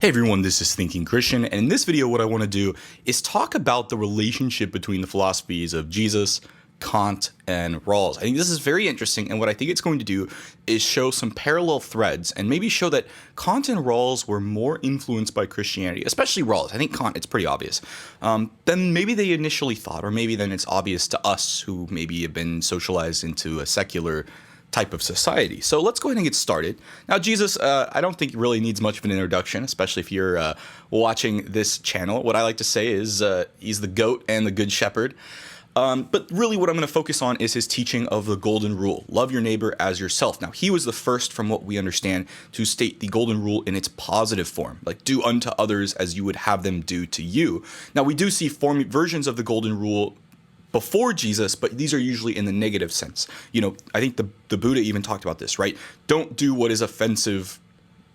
Hey everyone, this is Thinking Christian, and in this video what I want to do is talk about the relationship between the philosophies of Jesus, Kant, and Rawls. I think this is very interesting, and what I think it's going to do is show some parallel threads and maybe show that Kant and Rawls were more influenced by Christianity, especially Rawls. I think Kant, it's pretty obvious, than maybe they initially thought, or maybe then it's obvious to us who maybe have been socialized into a secular type of society. So let's go ahead and get started. Now, Jesus, I don't think really needs much of an introduction, especially if you're watching this channel. What I like to say is he's the goat and the good shepherd. But really what I'm going to focus on is his teaching of the golden rule. Love your neighbor as yourself. Now, he was the first, from what we understand, to state the golden rule in its positive form, like do unto others as you would have them do to you. Now, we do see versions of the golden rule before Jesus, but these are usually in the negative sense. You know, I think the Buddha even talked about this, right? Don't do what is offensive,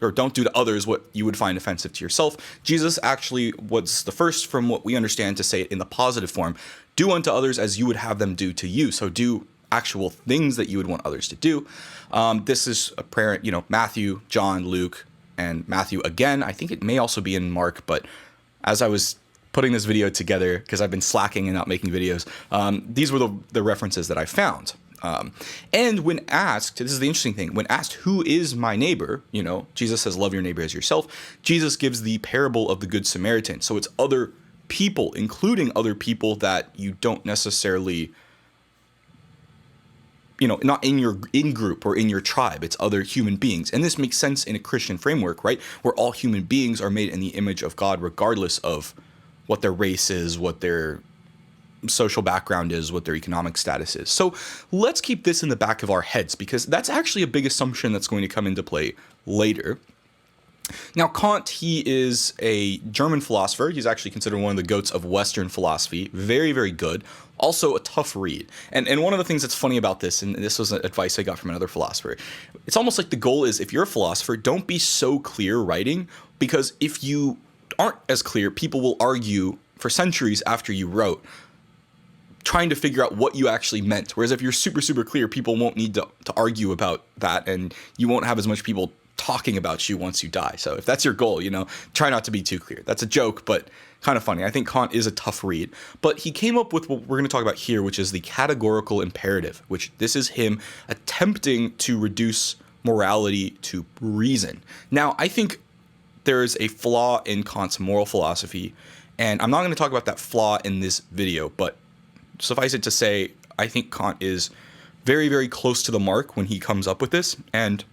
or don't do to others what you would find offensive to yourself. Jesus actually was the first, from what we understand, to say it in the positive form. Do unto others as you would have them do to you. So do actual things that you would want others to do. This is apparent, you know, Matthew, John, Luke, and Matthew again. I think it may also be in Mark, but as I was putting this video together, because I've been slacking and not making videos, these were the references that I found. And when asked, this is the interesting thing, when asked who is my neighbor, you know, Jesus says love your neighbor as yourself. Jesus gives the parable of the Good Samaritan. So it's other people, including other people that you don't necessarily, you know, not in your in-group or in your tribe. It's other human beings. And this makes sense in a Christian framework, right? Where all human beings are made in the image of God, regardless of what their race is, what their social background is, what their economic status is. So let's keep this in the back of our heads, because that's actually a big assumption that's going to come into play later. Now, Kant, he is a German philosopher. He's actually considered one of the goats of Western philosophy. Very, very good. Also a tough read. And one of the things that's funny about this, and this was advice I got from another philosopher, it's almost like the goal is, if you're a philosopher, don't be so clear writing, because if you aren't as clear, people will argue for centuries after you wrote, trying to figure out what you actually meant. Whereas if you're super, super clear, people won't need to argue about that, and you won't have as much people talking about you once you die. So if that's your goal, you know, try not to be too clear. That's a joke, but kind of funny. I think Kant is a tough read, but he came up with what we're going to talk about here, which is the categorical imperative, which this is him attempting to reduce morality to reason. Now, I think there is a flaw in Kant's moral philosophy, and I'm not going to talk about that flaw in this video, but suffice it to say, I think Kant is very, very close to the mark when he comes up with this, and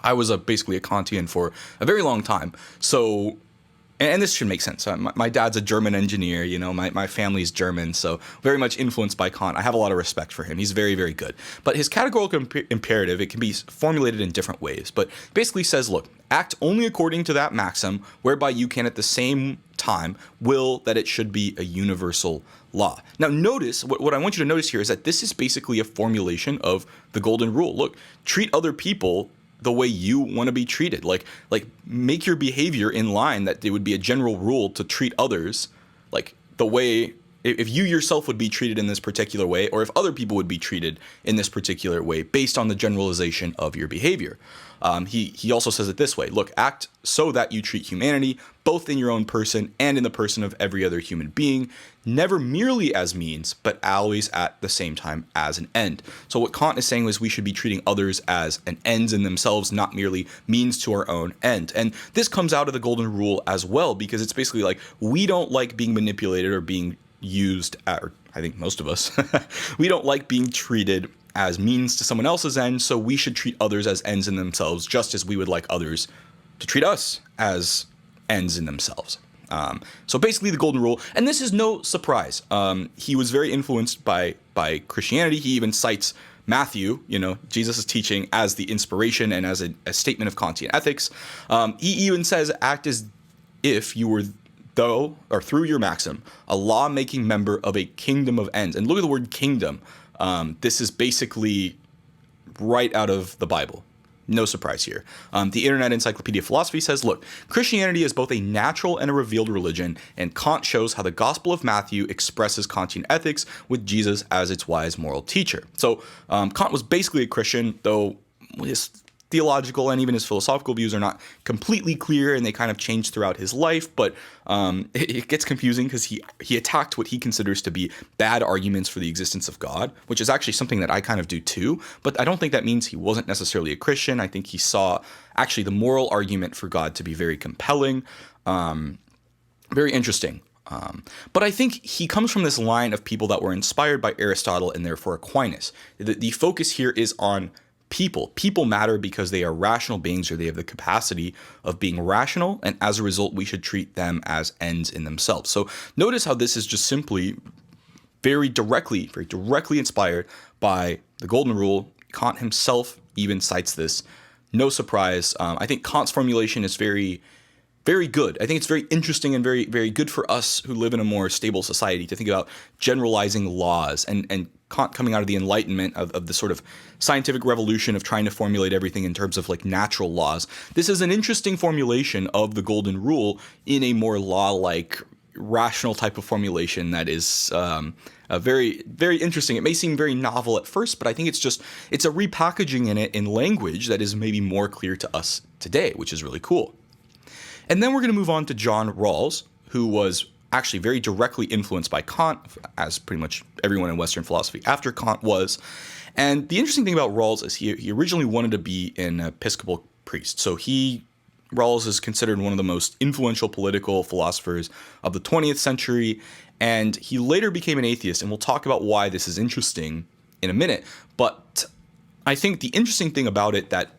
I was basically a Kantian for a very long time, so, and this should make sense. My dad's a German engineer, you know, my family's German, so very much influenced by Kant. I have a lot of respect for him. He's very, very good. But his categorical imperative, it can be formulated in different ways, but basically says, look, act only according to that maxim, whereby you can at the same time will that it should be a universal law. Now notice, what I want you to notice here is that this is basically a formulation of the golden rule. Look, treat other people the way you want to be treated. Like make your behavior in line that it would be a general rule to treat others like the way, if you yourself would be treated in this particular way, or if other people would be treated in this particular way based on the generalization of your behavior. He also says it this way: look, act so that you treat humanity both in your own person and in the person of every other human being, never merely as means, but always at the same time as an end. So what Kant is saying is we should be treating others as an ends in themselves, not merely means to our own end. And this comes out of the golden rule as well, because it's basically like, we don't like being manipulated or being used, or I think most of us, we don't like being treated as means to someone else's end, so we should treat others as ends in themselves, just as we would like others to treat us as ends in themselves. So basically the golden rule, and this is no surprise. He was very influenced by Christianity. He even cites Matthew, you know, Jesus' teaching, as the inspiration and as a statement of Kantian ethics. He even says, act as if you were, though, or through your maxim, a law-making member of a kingdom of ends. And look at the word kingdom. This is basically right out of the Bible. No surprise here. The Internet Encyclopedia of Philosophy says, look, Christianity is both a natural and a revealed religion, and Kant shows how the Gospel of Matthew expresses Kantian ethics with Jesus as its wise moral teacher. So Kant was basically a Christian, though his theological and even his philosophical views are not completely clear, and they kind of change throughout his life. But it gets confusing because he attacked what he considers to be bad arguments for the existence of God, which is actually something that I kind of do too. But I don't think that means he wasn't necessarily a Christian. I think he saw actually the moral argument for God to be very compelling, very interesting. But I think he comes from this line of people that were inspired by Aristotle and therefore Aquinas. The focus here is on people. People matter because they are rational beings, or they have the capacity of being rational, and as a result, we should treat them as ends in themselves. So notice how this is just simply very directly inspired by the Golden Rule. Kant himself even cites this. No surprise. I think Kant's formulation is very, very good. I think it's very interesting and very, very good for us who live in a more stable society to think about generalizing laws, and Kant coming out of the Enlightenment, of the sort of scientific revolution of trying to formulate everything in terms of like natural laws. This is an interesting formulation of the Golden Rule in a more law-like, rational type of formulation that is very, very interesting. It may seem very novel at first, but I think it's a repackaging in it in language that is maybe more clear to us today, which is really cool. And then we're going to move on to John Rawls, who was actually very directly influenced by Kant, as pretty much everyone in Western philosophy after Kant was. And the interesting thing about Rawls is he originally wanted to be an Episcopal priest. So Rawls is considered one of the most influential political philosophers of the 20th century, and he later became an atheist, and we'll talk about why this is interesting in a minute. But I think the interesting thing about it that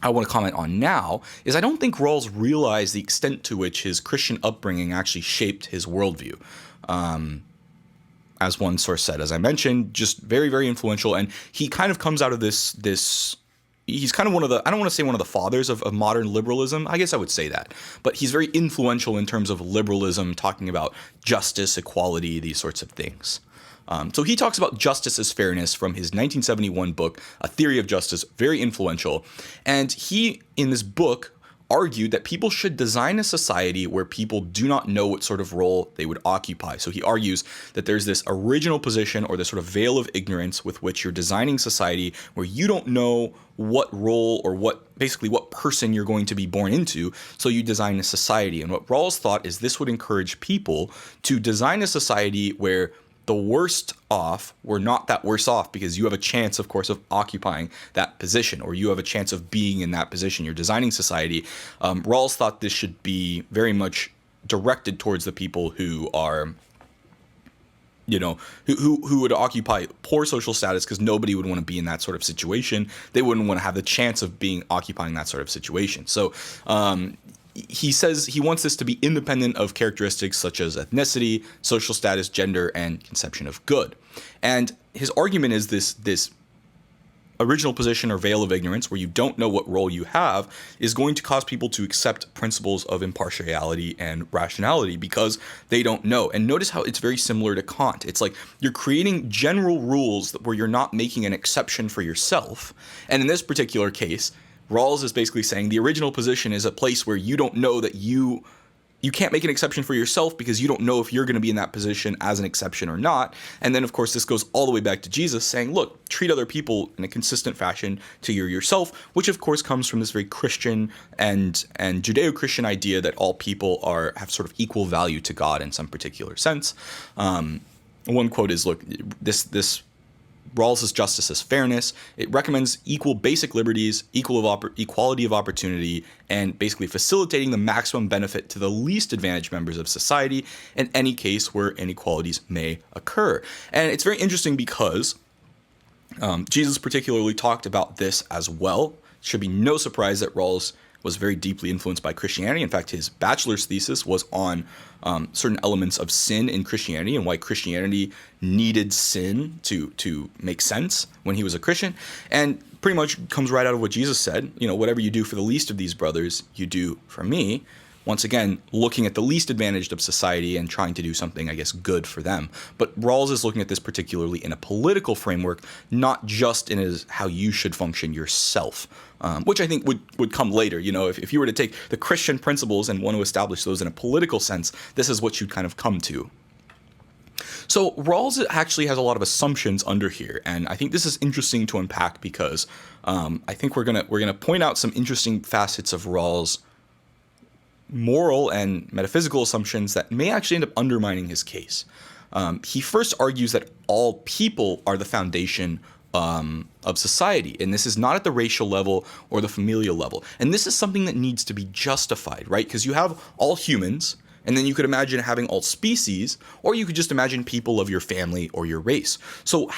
I want to comment on now is I don't think Rawls realized the extent to which his Christian upbringing actually shaped his worldview. As one source said, as I mentioned, just very, very influential. And he kind of comes out of this he's kind of one of the, I don't want to say one of the fathers of modern liberalism. I guess I would say that. But he's very influential in terms of liberalism, talking about justice, equality, these sorts of things. So he talks about justice as fairness from his 1971 book, A Theory of Justice, very influential. And he, in this book, argued that people should design a society where people do not know what sort of role they would occupy. So he argues that there's this original position, or this sort of veil of ignorance with which you're designing society where you don't know what role or what person you're going to be born into, so you design a society. And what Rawls thought is this would encourage people to design a society where the worst off were not that worse off, because you have a chance, of course, of occupying that position, or you have a chance of being in that position. You're designing society. Rawls thought this should be very much directed towards the people who are, who would occupy poor social status, because nobody would want to be in that sort of situation. They wouldn't want to have the chance of occupying that sort of situation. So he says he wants this to be independent of characteristics such as ethnicity, social status, gender, and conception of good. And his argument is this original position or veil of ignorance, where you don't know what role you have, is going to cause people to accept principles of impartiality and rationality because they don't know. And notice how it's very similar to Kant. It's like you're creating general rules where you're not making an exception for yourself. And in this particular case, Rawls is basically saying the original position is a place where you don't know that you can't make an exception for yourself, because you don't know if you're going to be in that position as an exception or not. And then, of course, this goes all the way back to Jesus saying, look, treat other people in a consistent fashion to yourself, which, of course, comes from this very Christian and Judeo-Christian idea that all people have sort of equal value to God in some particular sense. One quote is, look, this Rawls' justice as fairness. It recommends equal basic liberties, equality of opportunity, and basically facilitating the maximum benefit to the least advantaged members of society in any case where inequalities may occur. And it's very interesting because Jesus particularly talked about this as well. It should be no surprise that Rawls was very deeply influenced by Christianity. In fact, his bachelor's thesis was on certain elements of sin in Christianity and why Christianity needed sin to make sense when he was a Christian. And pretty much comes right out of what Jesus said, whatever you do for the least of these brothers, you do for me. Once again, looking at the least advantaged of society and trying to do something, I guess, good for them. But Rawls is looking at this particularly in a political framework, not just in how you should function yourself, which I think would come later. If you were to take the Christian principles and want to establish those in a political sense, this is what you'd kind of come to. So Rawls actually has a lot of assumptions under here, and I think this is interesting to unpack because I think we're gonna point out some interesting facets of Rawls' moral and metaphysical assumptions that may actually end up undermining his case. He first argues that all people are the foundation of society, and this is not at the racial level or the familial level. And this is something that needs to be justified, right? Because you have all humans, and then you could imagine having all species, or you could just imagine people of your family or your race. So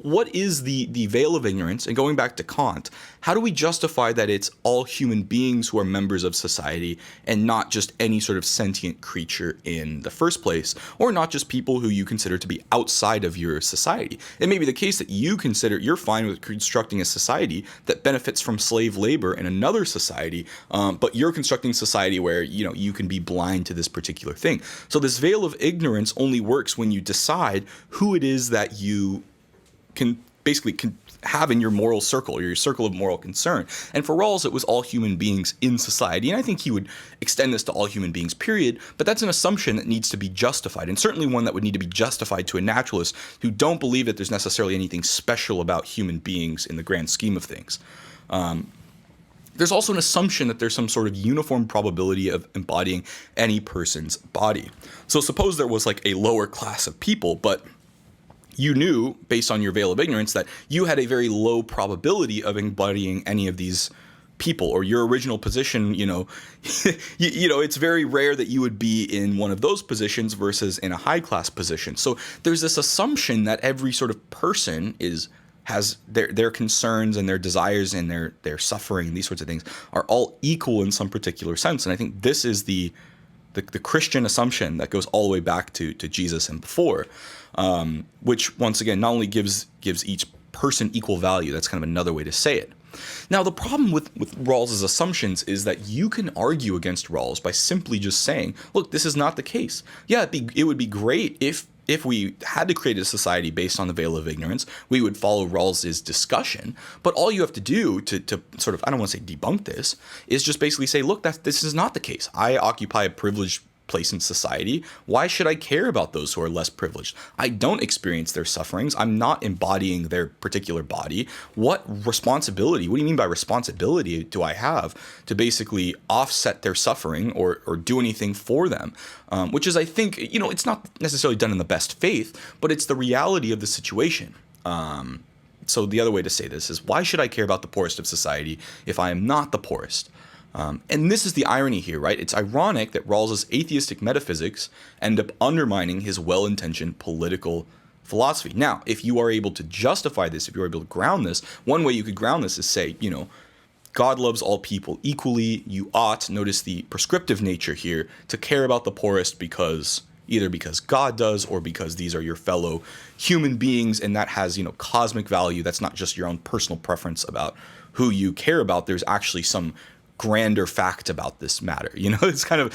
what is the veil of ignorance? And going back to Kant, how do we justify that it's all human beings who are members of society and not just any sort of sentient creature in the first place, or not just people who you consider to be outside of your society? It may be the case that you're fine with constructing a society that benefits from slave labor in another society, but you're constructing a society where you can be blind to this particular thing. So this veil of ignorance only works when you decide who it is that you can have in your moral circle, or your circle of moral concern. And for Rawls, it was all human beings in society. And I think he would extend this to all human beings, period. But that's an assumption that needs to be justified, and certainly one that would need to be justified to a naturalist who don't believe that there's necessarily anything special about human beings in the grand scheme of things. There's also an assumption that there's some sort of uniform probability of embodying any person's body. So suppose there was like a lower class of people, but you knew, based on your veil of ignorance, that you had a very low probability of embodying any of these people, or your original position, it's very rare that you would be in one of those positions versus in a high class position. So there's this assumption that every sort of person has their concerns and their desires and their suffering, these sorts of things, are all equal in some particular sense. And I think this is the Christian assumption that goes all the way back to Jesus and before, which once again not only gives each person equal value. That's kind of another way to say it. Now, the problem with Rawls' assumptions is that you can argue against Rawls by simply just saying, look, this is not the case. Yeah, it would be great if we had to create a society based on the veil of ignorance, we would follow Rawls' discussion. But all you have to do to sort of, I don't want to say debunk this, is just basically say, look, this is not the case. I occupy a privileged place in society. Why should I care about those who are less privileged? I don't experience their sufferings. I'm not embodying their particular body. What responsibility, what do you mean by responsibility, do I have to basically offset their suffering or do anything for them? Which is, I think, it's not necessarily done in the best faith, but it's the reality of the situation. So the other way to say this is, why should I care about the poorest of society if I am not the poorest? And this is the irony here, right? It's ironic that Rawls' atheistic metaphysics end up undermining his well-intentioned political philosophy. Now, if you are able to justify this, if you are able to ground this, one way you could ground this is say, God loves all people equally. You ought, notice the prescriptive nature here, to care about the poorest either because God does or because these are your fellow human beings, and that has, cosmic value. That's not just your own personal preference about who you care about. There's actually some grander fact about this matter. It's kind of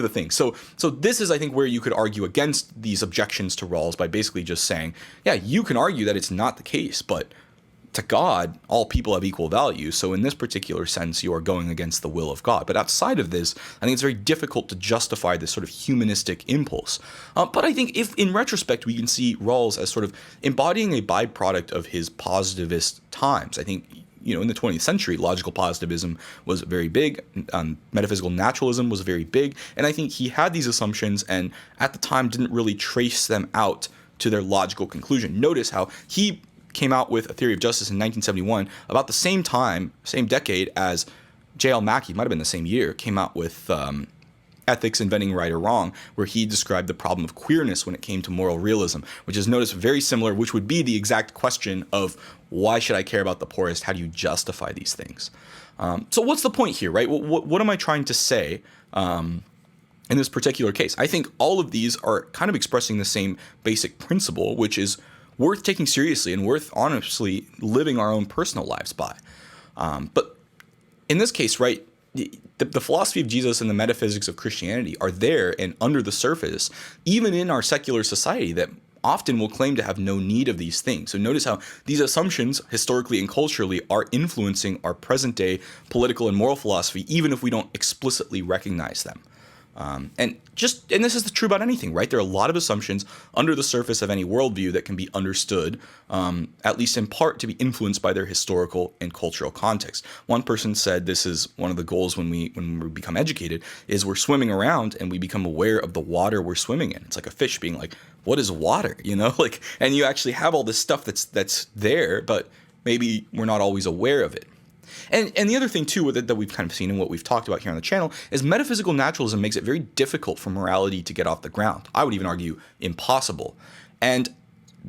the thing. So this is, I think, where you could argue against these objections to Rawls by basically just saying, yeah, you can argue that it's not the case, but to God, all people have equal value. So in this particular sense, you are going against the will of God. But outside of this, I think it's very difficult to justify this sort of humanistic impulse. But I think if in retrospect, we can see Rawls as sort of embodying a byproduct of his positivist times. I think, in the 20th century, logical positivism was very big. Metaphysical naturalism was very big. And I think he had these assumptions and at the time didn't really trace them out to their logical conclusion. Notice how he came out with a theory of justice in 1971, about the same time, same decade as J.L. Mackie, might have been the same year, came out with Ethics, Inventing Right or Wrong, where he described the problem of queerness when it came to moral realism, which is, notice, very similar, which would be the exact question of why should I care about the poorest? How do you justify these things? So what's the point here, right? What am I trying to say in this particular case? I think all of these are kind of expressing the same basic principle, which is worth taking seriously and worth honestly living our own personal lives by. But in this case, right, the philosophy of Jesus and the metaphysics of Christianity are there and under the surface, even in our secular society that often will claim to have no need of these things. So notice how these assumptions, historically and culturally, are influencing our present-day political and moral philosophy, even if we don't explicitly recognize them. And this is true about anything, right? There are a lot of assumptions under the surface of any worldview that can be understood, at least in part, to be influenced by their historical and cultural context. One person said this is one of the goals when we become educated is we're swimming around and we become aware of the water we're swimming in. It's like a fish being like, what is water? And you actually have all this stuff that's there, but maybe we're not always aware of it. And the other thing, too, that we've kind of seen and what we've talked about here on the channel is metaphysical naturalism makes it very difficult for morality to get off the ground. I would even argue impossible. And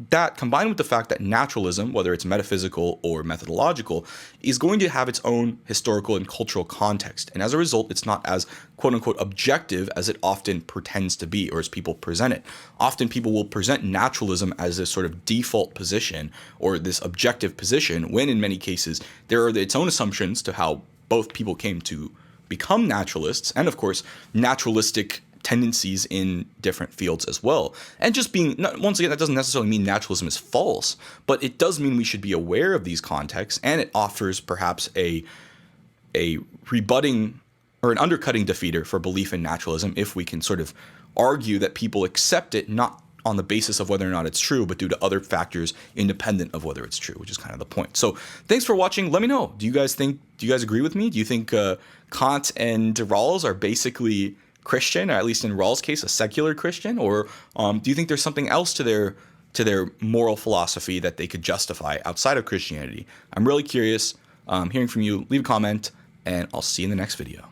that, combined with the fact that naturalism, whether it's metaphysical or methodological, is going to have its own historical and cultural context. And as a result, it's not as quote-unquote objective as it often pretends to be, or as people present it. Often people will present naturalism as this sort of default position or this objective position, when in many cases there are its own assumptions to how both people came to become naturalists, and of course naturalistic tendencies in different fields as well. And just being, once again, that doesn't necessarily mean naturalism is false, but it does mean we should be aware of these contexts, and it offers perhaps a rebutting or an undercutting defeater for belief in naturalism if we can sort of argue that people accept it not on the basis of whether or not it's true, but due to other factors independent of whether it's true, which is kind of the point. So thanks for watching. Let me know. Do you guys agree with me? Do you think Kant and Rawls are basically Christian, or at least in Rawls' case, a secular Christian? Or do you think there's something else to their moral philosophy that they could justify outside of Christianity? I'm really curious hearing from you. Leave a comment, and I'll see you in the next video.